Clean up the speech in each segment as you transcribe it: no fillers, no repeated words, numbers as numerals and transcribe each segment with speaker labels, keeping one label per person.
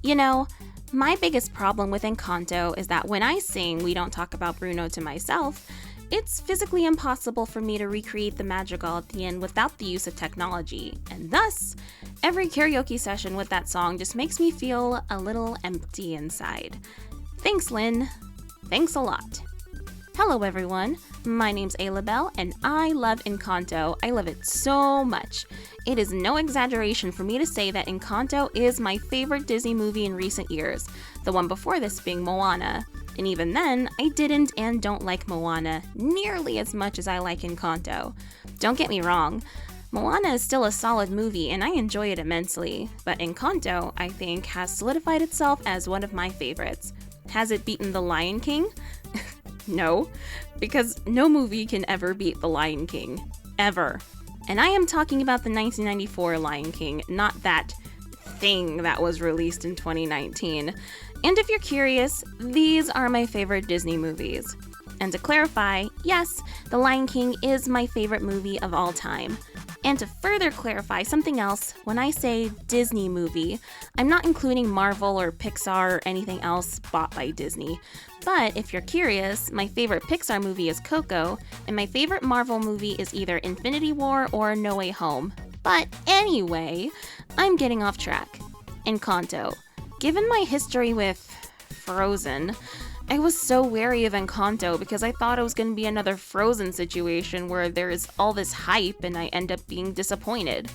Speaker 1: You know, my biggest problem with Encanto is that when I sing We Don't Talk About Bruno to myself, it's physically impossible for me to recreate the madrigal at the end without the use of technology, and thus, every karaoke session with that song just makes me feel a little empty inside. Thanks, Lynn. Thanks a lot. Hello everyone, my name's Aloubell and I love Encanto. I love it so much. It is no exaggeration for me to say that Encanto is my favorite Disney movie in recent years, the one before this being Moana. And even then, I didn't and don't like Moana nearly as much as I like Encanto. Don't get me wrong, Moana is still a solid movie and I enjoy it immensely, but Encanto, I think, has solidified itself as one of my favorites. Has it beaten The Lion King? No, because no movie can ever beat The Lion King. Ever. And I am talking about the 1994 Lion King, not that thing that was released in 2019. And if you're curious, these are my favorite Disney movies. And to clarify, yes, The Lion King is my favorite movie of all time. And to further clarify something else, when I say Disney movie, I'm not including Marvel or Pixar or anything else bought by Disney. But if you're curious, my favorite Pixar movie is Coco, and my favorite Marvel movie is either Infinity War or No Way Home. But anyway, I'm getting off track. Encanto. Given my history with Frozen, I was so wary of Encanto because I thought it was going to be another Frozen situation where there's all this hype and I end up being disappointed.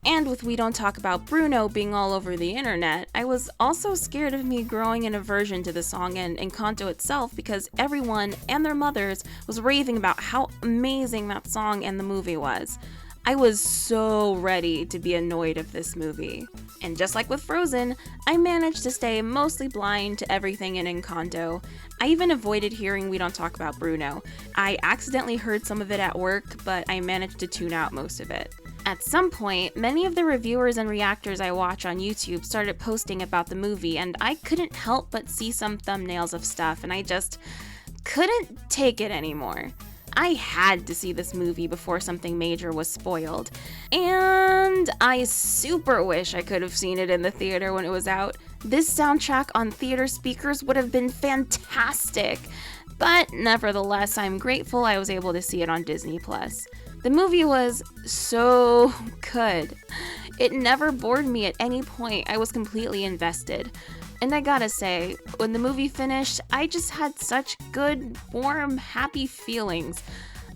Speaker 1: And with We Don't Talk About Bruno being all over the internet, I was also scared of me growing an aversion to the song and Encanto itself because everyone and their mothers was raving about how amazing that song and the movie was. I was so ready to be annoyed of this movie. And just like with Frozen, I managed to stay mostly blind to everything in Encanto. I even avoided hearing We Don't Talk About Bruno. I accidentally heard some of it at work, but I managed to tune out most of it. At some point, many of the reviewers and reactors I watch on YouTube started posting about the movie, and I couldn't help but see some thumbnails of stuff, and I just couldn't take it anymore. I had to see this movie before something major was spoiled. And I super wish I could have seen it in the theater when it was out. This soundtrack on theater speakers would have been fantastic. But nevertheless, I'm grateful I was able to see it on Disney+. The movie was so good. It never bored me at any point. I was completely invested. And I gotta say, when the movie finished, I just had such good, warm, happy feelings.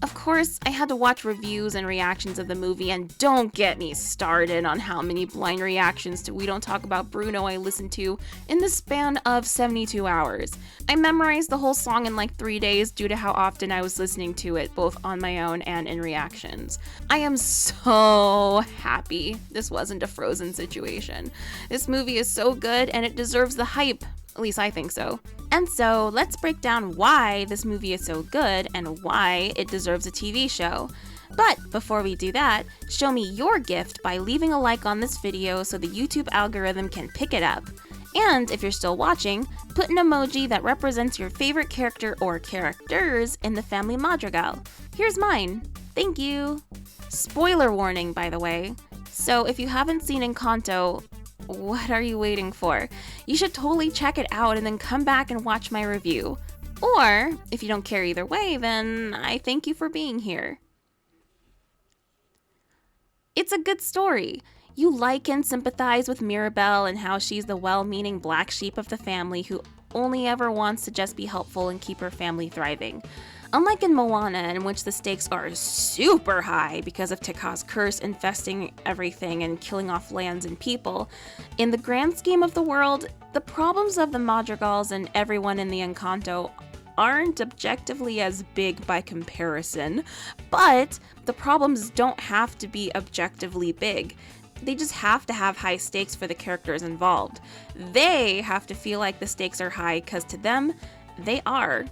Speaker 1: Of course, I had to watch reviews and reactions of the movie, and don't get me started on how many blind reactions to We Don't Talk About Bruno I listened to in the span of 72 hours. I memorized the whole song in like 3 days due to how often I was listening to it, both on my own and in reactions. I am so happy this wasn't a Frozen situation. This movie is so good, and it deserves the hype. At least I think so. And so, let's break down why this movie is so good and why it deserves a TV show. But before we do that, show me your gift by leaving a like on this video so the YouTube algorithm can pick it up. And if you're still watching, put an emoji that represents your favorite character or characters in the family madrigal. Here's mine. Thank you. Spoiler warning, by the way. So if you haven't seen Encanto, what are you waiting for? You should totally check it out and then come back and watch my review. Or, if you don't care either way, then I thank you for being here. It's a good story. You like and sympathize with Mirabelle and how she's the well-meaning black sheep of the family who only ever wants to just be helpful and keep her family thriving. Unlike in Moana, in which the stakes are super high because of Te Kā's curse infesting everything and killing off lands and people, in the grand scheme of the world, the problems of the Madrigals and everyone in the Encanto aren't objectively as big by comparison, but the problems don't have to be objectively big. They just have to have high stakes for the characters involved. They have to feel like the stakes are high because to them, they are.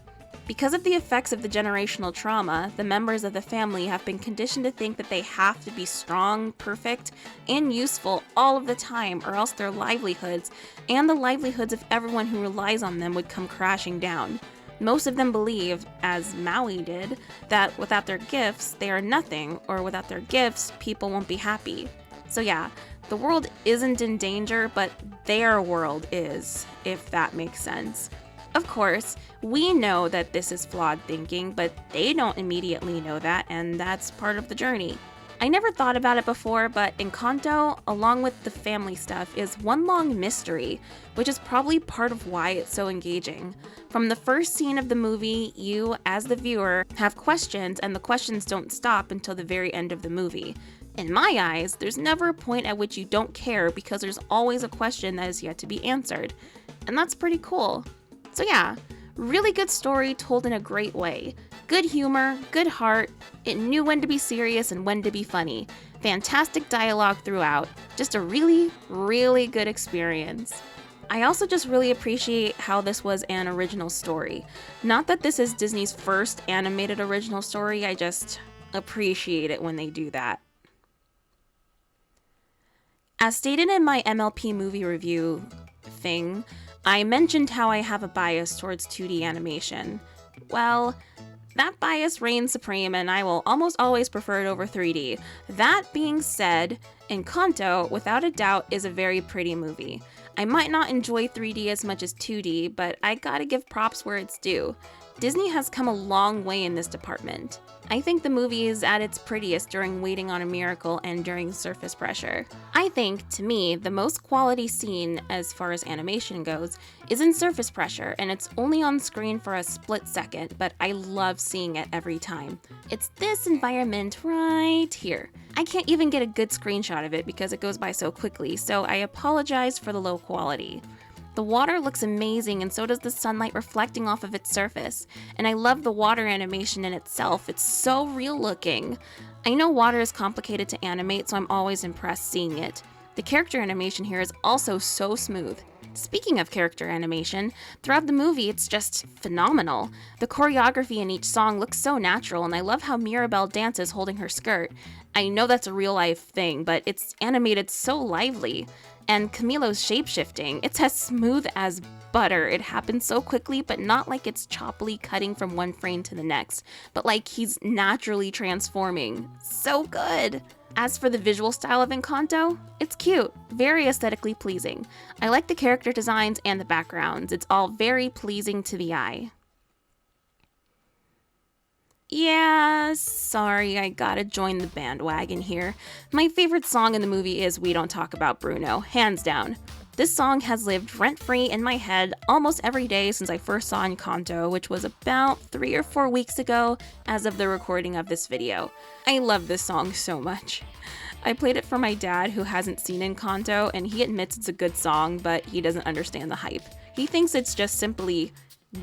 Speaker 1: Because of the effects of the generational trauma, the members of the family have been conditioned to think that they have to be strong, perfect, and useful all of the time, or else their livelihoods, and the livelihoods of everyone who relies on them, would come crashing down. Most of them believe, as Maui did, that without their gifts, they are nothing, or without their gifts, people won't be happy. So yeah, the world isn't in danger, but their world is, if that makes sense. Of course, we know that this is flawed thinking, but they don't immediately know that, and that's part of the journey. I never thought about it before, but Encanto, along with the family stuff, is one long mystery, which is probably part of why it's so engaging. From the first scene of the movie, you, as the viewer, have questions, and the questions don't stop until the very end of the movie. In my eyes, there's never a point at which you don't care because there's always a question that is yet to be answered. And that's pretty cool. So yeah, really good story told in a great way. Good humor, good heart, it knew when to be serious and when to be funny. Fantastic dialogue throughout. Just a really, really good experience. I also just really appreciate how this was an original story. Not that this is Disney's first animated original story, I just appreciate it when they do that. As stated in my MLP movie review thing, I mentioned how I have a bias towards 2D animation. Well, that bias reigns supreme and I will almost always prefer it over 3D. That being said, Encanto, without a doubt, is a very pretty movie. I might not enjoy 3D as much as 2D, but I gotta give props where it's due. Disney has come a long way in this department. I think the movie is at its prettiest during Waiting on a Miracle and during Surface Pressure. I think, to me, the most quality scene, as far as animation goes, is in Surface Pressure, and it's only on screen for a split second, but I love seeing it every time. It's this environment right here. I can't even get a good screenshot of it because it goes by so quickly, so I apologize for the low quality. The water looks amazing and so does the sunlight reflecting off of its surface. And I love the water animation in itself, it's so real looking. I know water is complicated to animate, so I'm always impressed seeing it. The character animation here is also so smooth. Speaking of character animation, throughout the movie it's just phenomenal. The choreography in each song looks so natural and I love how Mirabel dances holding her skirt. I know that's a real life thing, but it's animated so lively. And Camilo's shapeshifting, it's as smooth as butter. It happens so quickly, but not like it's choppily cutting from one frame to the next, but like he's naturally transforming. So good! As for the visual style of Encanto, it's cute, very aesthetically pleasing. I like the character designs and the backgrounds. It's all very pleasing to the eye. Yeah, sorry, I gotta join the bandwagon here. My favorite song in the movie is We Don't Talk About Bruno, hands down. This song has lived rent-free in my head almost every day since I first saw Encanto, which was about 3 or 4 weeks ago as of the recording of this video. I love this song so much. I played it for my dad who hasn't seen Encanto, and he admits it's a good song, but he doesn't understand the hype. He thinks it's just simply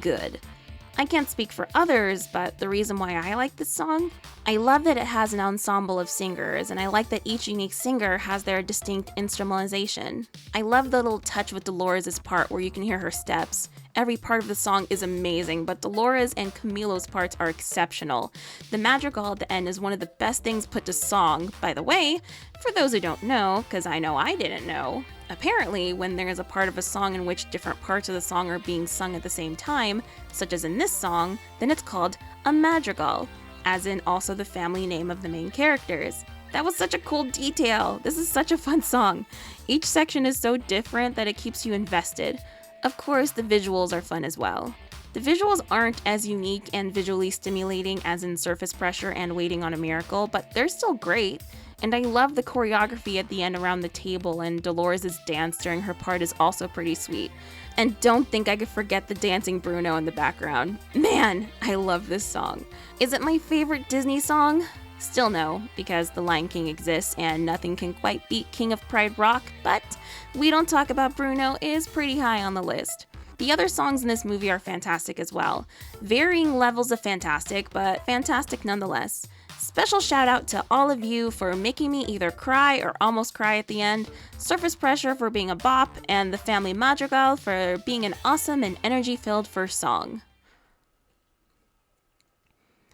Speaker 1: good. I can't speak for others, but the reason why I like this song, I love that it has an ensemble of singers, and I like that each unique singer has their distinct instrumentalization. I love the little touch with Dolores' part where you can hear her steps. Every part of the song is amazing, but Dolores and Camilo's parts are exceptional. The madrigal at the end is one of the best things put to song. By the way, for those who don't know, because I know I didn't know, apparently when there is a part of a song in which different parts of the song are being sung at the same time, such as in this song, then it's called a madrigal, as in also the family name of the main characters. That was such a cool detail. This is such a fun song. Each section is so different that it keeps you invested. Of course, the visuals are fun as well. The visuals aren't as unique and visually stimulating as in Surface Pressure and Waiting on a Miracle, but they're still great. And I love the choreography at the end around the table, and Dolores' dance during her part is also pretty sweet. And don't think I could forget the dancing Bruno in the background. Man, I love this song. Is it my favorite Disney song? Still no, because The Lion King exists and nothing can quite beat King of Pride Rock, but We Don't Talk About Bruno is pretty high on the list. The other songs in this movie are fantastic as well. Varying levels of fantastic, but fantastic nonetheless. Special shout out to all of you for making me either cry or almost cry at the end, Surface Pressure for being a bop, and the Family Madrigal for being an awesome and energy-filled first song.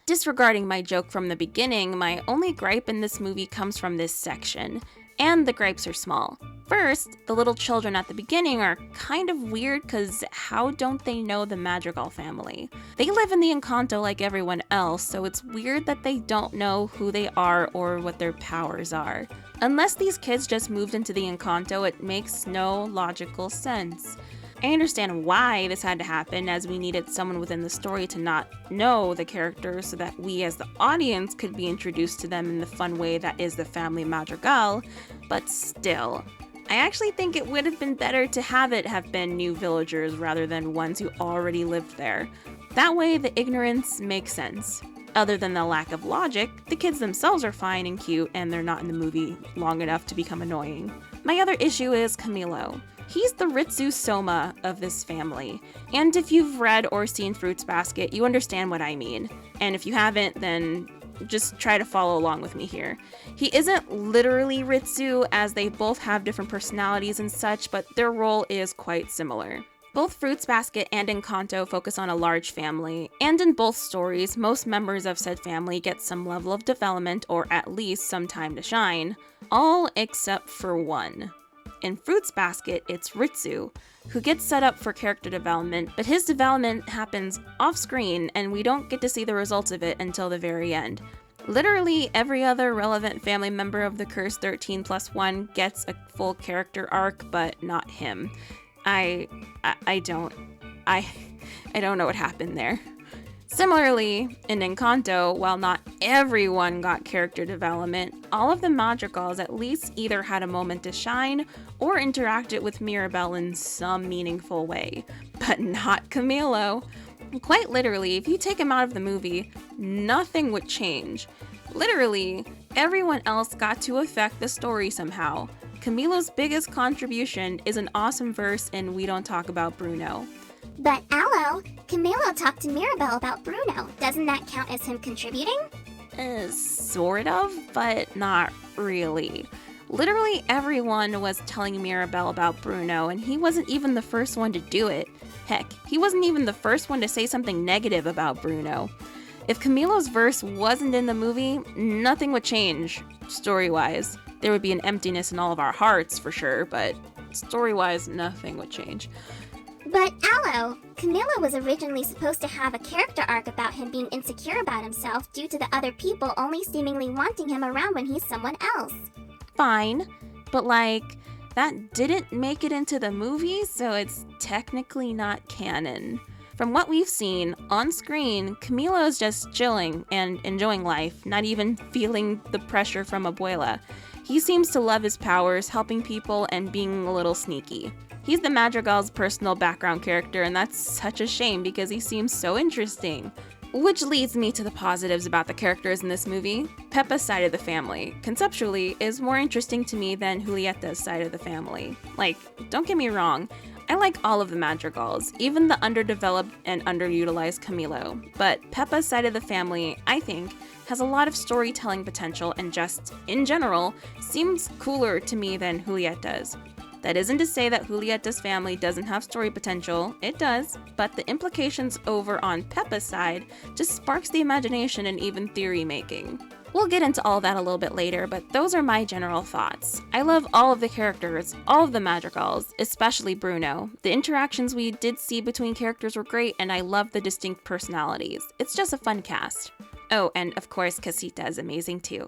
Speaker 1: Disregarding my joke from the beginning, my only gripe in this movie comes from this section, and the gripes are small. First, the little children at the beginning are kind of weird because how don't they know the Madrigal family? They live in the Encanto like everyone else, so it's weird that they don't know who they are or what their powers are. Unless these kids just moved into the Encanto, it makes no logical sense. I understand why this had to happen, as we needed someone within the story to not know the characters so that we as the audience could be introduced to them in the fun way that is the family Madrigal, but still. I actually think it would have been better to have been new villagers rather than ones who already lived there. That way the ignorance makes sense. Other than the lack of logic, the kids themselves are fine and cute and they're not in the movie long enough to become annoying. My other issue is Camilo. He's the Ritsu Soma of this family. And if you've read or seen Fruits Basket, you understand what I mean. And if you haven't, then just try to follow along with me here. He isn't literally Ritsu, as they both have different personalities and such, but their role is quite similar. Both Fruits Basket and Encanto focus on a large family, and in both stories, most members of said family get some level of development or at least some time to shine, all except for one. In Fruits Basket, it's Ritsu, who gets set up for character development, but his development happens off-screen and we don't get to see the results of it until the very end. Literally every other relevant family member of the Cursed 13+1 gets a full character arc, but not him. I don't know what happened there. Similarly, in Encanto, while not everyone got character development, all of the Madrigals at least either had a moment to shine or interacted with Mirabel in some meaningful way. But not Camilo. Quite literally, if you take him out of the movie, nothing would change. Literally, everyone else got to affect the story somehow. Camilo's biggest contribution is an awesome verse in We Don't Talk About Bruno.
Speaker 2: But Aloe, Camilo talked to Mirabel about Bruno. Doesn't that count as him contributing?
Speaker 1: Sort of, but not really. Literally everyone was telling Mirabel about Bruno, and he wasn't even the first one to do it. Heck, he wasn't even the first one to say something negative about Bruno. If Camilo's verse wasn't in the movie, nothing would change, story-wise. There would be an emptiness in all of our hearts, for sure, but story-wise, nothing would change.
Speaker 2: But Aloe, Camilo was originally supposed to have a character arc about him being insecure about himself due to the other people only seemingly wanting him around when he's someone else.
Speaker 1: Fine, but that didn't make it into the movie, so it's technically not canon. From what we've seen, on screen, Camilo is just chilling and enjoying life, not even feeling the pressure from Abuela. He seems to love his powers, helping people, and being a little sneaky. He's the Madrigal's personal background character, and that's such a shame because he seems so interesting. Which leads me to the positives about the characters in this movie. Pepa's side of the family, conceptually, is more interesting to me than Julieta's side of the family. Don't get me wrong, I like all of the Madrigals, even the underdeveloped and underutilized Camilo, but Pepa's side of the family, I think, has a lot of storytelling potential and just, in general, seems cooler to me than Julieta's. That isn't to say that Julieta's family doesn't have story potential, it does, but the implications over on Pepa's side just sparks the imagination and even theory making. We'll get into all that a little bit later, but those are my general thoughts. I love all of the characters, all of the Madrigals, especially Bruno. The interactions we did see between characters were great, and I love the distinct personalities. It's just a fun cast. Oh, and of course, Casita is amazing too.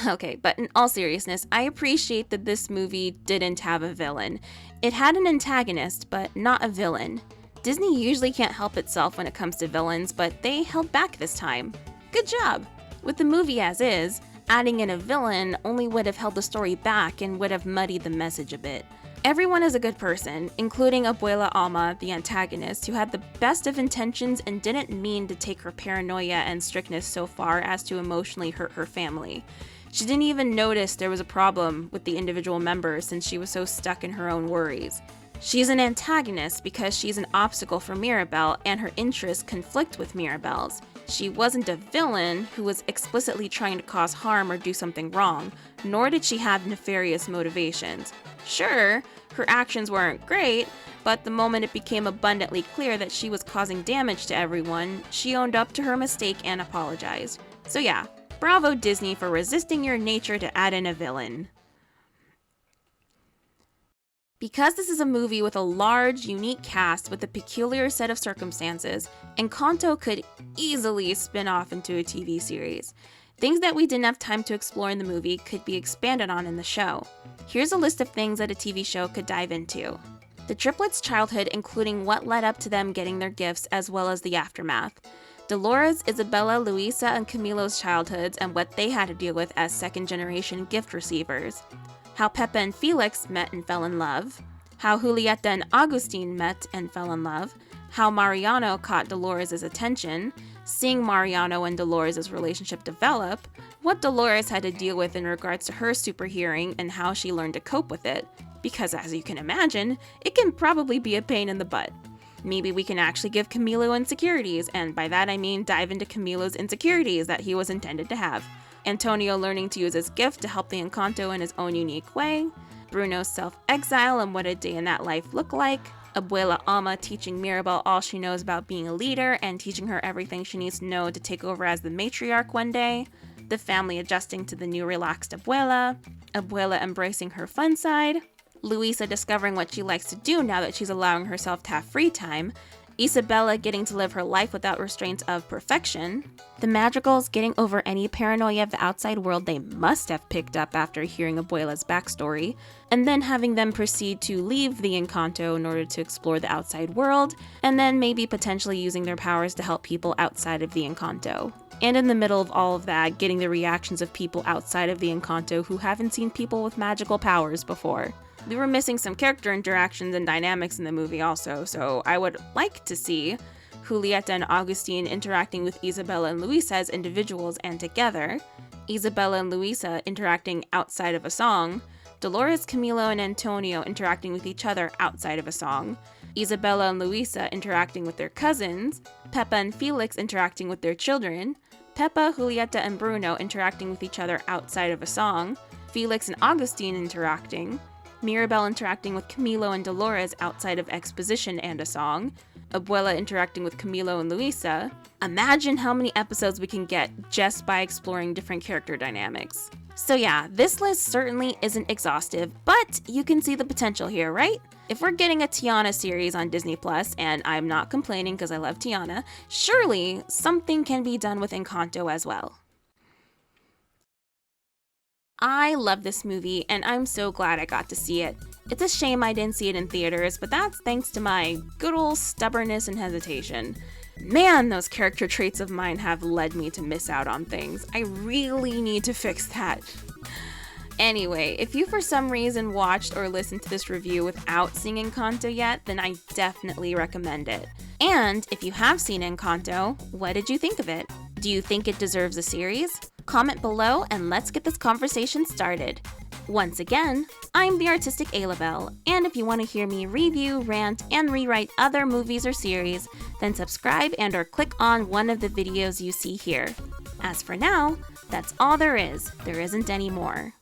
Speaker 1: Okay, but in all seriousness, I appreciate that this movie didn't have a villain. It had an antagonist, but not a villain. Disney usually can't help itself when it comes to villains, but they held back this time. Good job! With the movie as is, adding in a villain only would have held the story back and would have muddied the message a bit. Everyone is a good person, including Abuela Alma, the antagonist, who had the best of intentions and didn't mean to take her paranoia and strictness so far as to emotionally hurt her family. She didn't even notice there was a problem with the individual members since she was so stuck in her own worries. She's an antagonist because she's an obstacle for Mirabel and her interests conflict with Mirabel's. She wasn't a villain who was explicitly trying to cause harm or do something wrong, nor did she have nefarious motivations. Sure, her actions weren't great, But the moment it became abundantly clear that she was causing damage to everyone, she owned up to her mistake and apologized. So yeah, bravo Disney for resisting your nature to add in a villain. Because this is a movie with a large, unique cast with a peculiar set of circumstances, Encanto could easily spin off into a TV series. Things that we didn't have time to explore in the movie could be expanded on in the show. Here's a list of things that a TV show could dive into. The triplets' childhood, including what led up to them getting their gifts, as well as the aftermath. Dolores, Isabella, Luisa, and Camilo's childhoods and what they had to deal with as second-generation gift receivers. How Pepa and Felix met and fell in love, how Julieta and Agustin met and fell in love, how Mariano caught Dolores' attention, seeing Mariano and Dolores' relationship develop, what Dolores had to deal with in regards to her super hearing and how she learned to cope with it, because as you can imagine, it can probably be a pain in the butt. Maybe we can actually give Camilo insecurities, and by that I mean dive into Camilo's insecurities that he was intended to have. Antonio learning to use his gift to help the Encanto in his own unique way, Bruno's self-exile and what a day in that life looked like, Abuela Alma teaching Mirabel all she knows about being a leader and teaching her everything she needs to know to take over as the matriarch one day, the family adjusting to the new relaxed Abuela, Abuela embracing her fun side, Luisa discovering what she likes to do now that she's allowing herself to have free time, Isabella getting to live her life without restraints of perfection, the Madrigals getting over any paranoia of the outside world they must have picked up after hearing Abuela's backstory, and then having them proceed to leave the Encanto in order to explore the outside world, and then maybe potentially using their powers to help people outside of the Encanto. And in the middle of all of that, getting the reactions of people outside of the Encanto who haven't seen people with magical powers before. We were missing some character interactions and dynamics in the movie also, so I would like to see Julieta and Agustin interacting with Isabella and Luisa as individuals and together, Isabella and Luisa interacting outside of a song, Dolores, Camilo, and Antonio interacting with each other outside of a song, Isabella and Luisa interacting with their cousins, Pepa and Felix interacting with their children, Pepa, Julieta, and Bruno interacting with each other outside of a song, Felix and Agustin interacting, Mirabel interacting with Camilo and Dolores outside of exposition and a song, Abuela interacting with Camilo and Luisa. Imagine how many episodes we can get just by exploring different character dynamics. So yeah, this list certainly isn't exhaustive, but you can see the potential here, right? If we're getting a Tiana series on Disney+, and I'm not complaining because I love Tiana, surely something can be done with Encanto as well. I love this movie, and I'm so glad I got to see it. It's a shame I didn't see it in theaters, but that's thanks to my good old stubbornness and hesitation. Man, those character traits of mine have led me to miss out on things. I really need to fix that. Anyway, if you for some reason watched or listened to this review without seeing Encanto yet, then I definitely recommend it. And if you have seen Encanto, what did you think of it? Do you think it deserves a series? Comment below and let's get this conversation started. Once again, I'm the artistic Aloubell, and if you want to hear me review, rant, and rewrite other movies or series, then subscribe and or click on one of the videos you see here. As for now, that's all there is. There isn't any more.